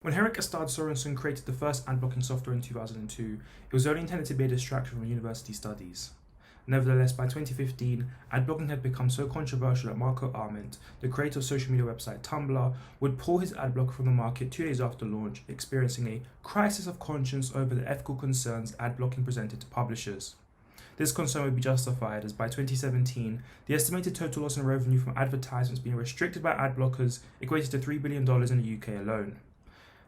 When Henrik Estad Sorensen created the first ad-blocking software in 2002, it was only intended to be a distraction from university studies. Nevertheless, by 2015, ad blocking had become so controversial that Marco Arment, the creator of social media website Tumblr, would pull his ad blocker from the market 2 days after launch, experiencing a crisis of conscience over the ethical concerns ad blocking presented to publishers. This concern would be justified, as by 2017, the estimated total loss in revenue from advertisements being restricted by ad blockers equated to $3 billion in the UK alone.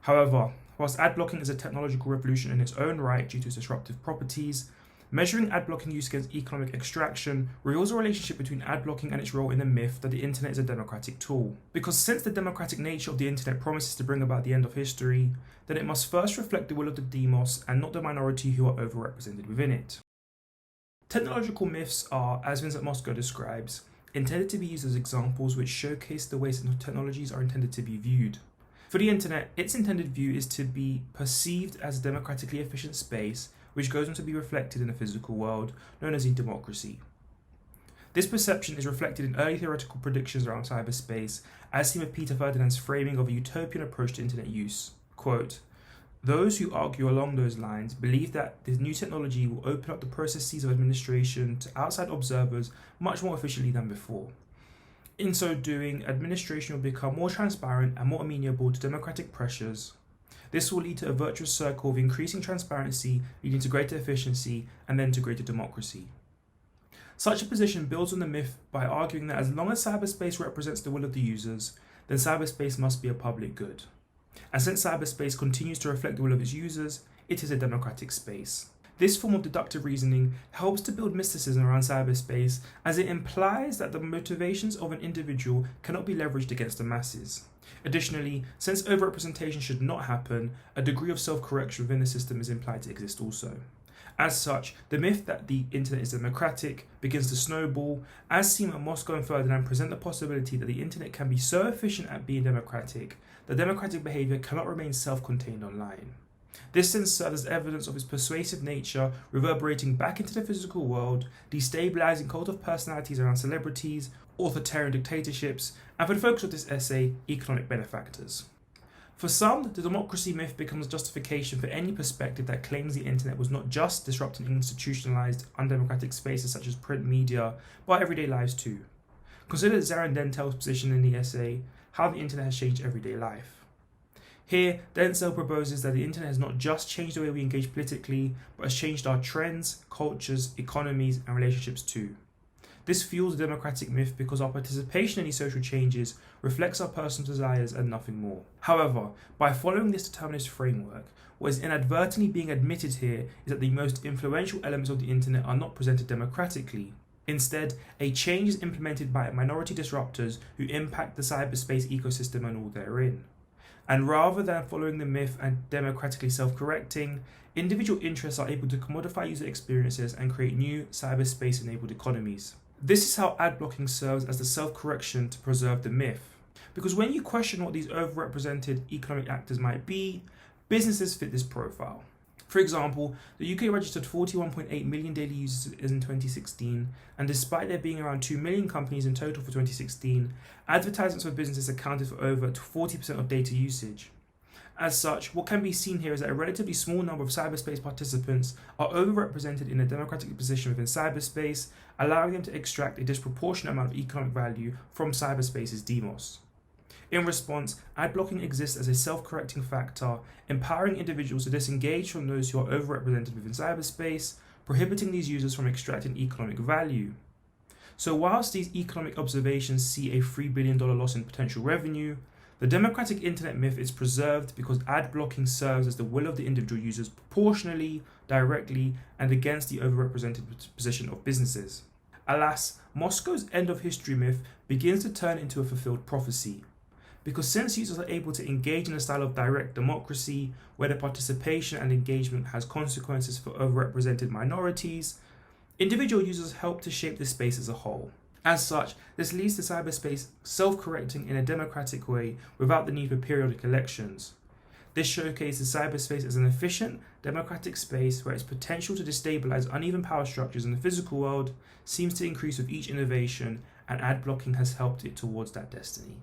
However, whilst ad blocking is a technological revolution in its own right due to its disruptive properties, measuring ad blocking use against economic extraction reveals a relationship between ad blocking and its role in the myth that the internet is a democratic tool. Because since the democratic nature of the internet promises to bring about the end of history, then it must first reflect the will of the demos and not the minority who are overrepresented within it. Technological myths are, as Vincent Mosco describes, intended to be used as examples which showcase the ways that technologies are intended to be viewed. For the internet, its intended view is to be perceived as a democratically efficient space which goes on to be reflected in the physical world, known as a democracy. This perception is reflected in early theoretical predictions around cyberspace, as seen with Peter Ferdinand's framing of a utopian approach to internet use. Quote, "Those who argue along those lines believe that this new technology will open up the processes of administration to outside observers much more efficiently than before. In so doing, administration will become more transparent and more amenable to democratic pressures. This will lead to a virtuous circle of increasing transparency, leading to greater efficiency and then to greater democracy." Such a position builds on the myth by arguing that as long as cyberspace represents the will of the users, then cyberspace must be a public good. And since cyberspace continues to reflect the will of its users, it is a democratic space. This form of deductive reasoning helps to build mysticism around cyberspace, as it implies that the motivations of an individual cannot be leveraged against the masses. Additionally, since overrepresentation should not happen, a degree of self-correction within the system is implied to exist also. As such, the myth that the internet is democratic begins to snowball, as seen when Mosco and Ferdinand present the possibility that the internet can be so efficient at being democratic that democratic behaviour cannot remain self-contained online. This then serves as evidence of its persuasive nature, reverberating back into the physical world, destabilizing cult of personalities around celebrities, authoritarian dictatorships, and for the focus of this essay, economic benefactors. For some, the democracy myth becomes justification for any perspective that claims the internet was not just disrupting institutionalized, undemocratic spaces such as print media, but everyday lives too. Consider Zaran Dentzel's position in the essay, How the Internet Has Changed Everyday Life. Here, Dentzel proposes that the internet has not just changed the way we engage politically, but has changed our trends, cultures, economies, and relationships too. This fuels the democratic myth because our participation in these social changes reflects our personal desires and nothing more. However, by following this determinist framework, what is inadvertently being admitted here is that the most influential elements of the internet are not presented democratically. Instead, a change is implemented by minority disruptors who impact the cyberspace ecosystem and all therein. And rather than following the myth and democratically self-correcting, individual interests are able to commodify user experiences and create new cyberspace-enabled economies. This is how ad blocking serves as the self-correction to preserve the myth. Because when you question what these overrepresented economic actors might be, businesses fit this profile. For example, the UK registered 41.8 million daily users in 2016, and despite there being around 2 million companies in total for 2016, advertisements for businesses accounted for over 40% of data usage. As such, what can be seen here is that a relatively small number of cyberspace participants are overrepresented in a democratic position within cyberspace, allowing them to extract a disproportionate amount of economic value from cyberspace's demos. In response, ad blocking exists as a self-correcting factor, empowering individuals to disengage from those who are overrepresented within cyberspace, prohibiting these users from extracting economic value. So whilst these economic observations see a $3 billion loss in potential revenue, the democratic internet myth is preserved because ad blocking serves as the will of the individual users proportionally, directly, and against the overrepresented position of businesses. Alas, Mosco's end of history myth begins to turn into a fulfilled prophecy. Because since users are able to engage in a style of direct democracy, where their participation and engagement has consequences for overrepresented minorities, individual users help to shape the space as a whole. As such, this leads to cyberspace self-correcting in a democratic way without the need for periodic elections. This showcases cyberspace as an efficient, democratic space where its potential to destabilize uneven power structures in the physical world seems to increase with each innovation, and ad blocking has helped it towards that destiny.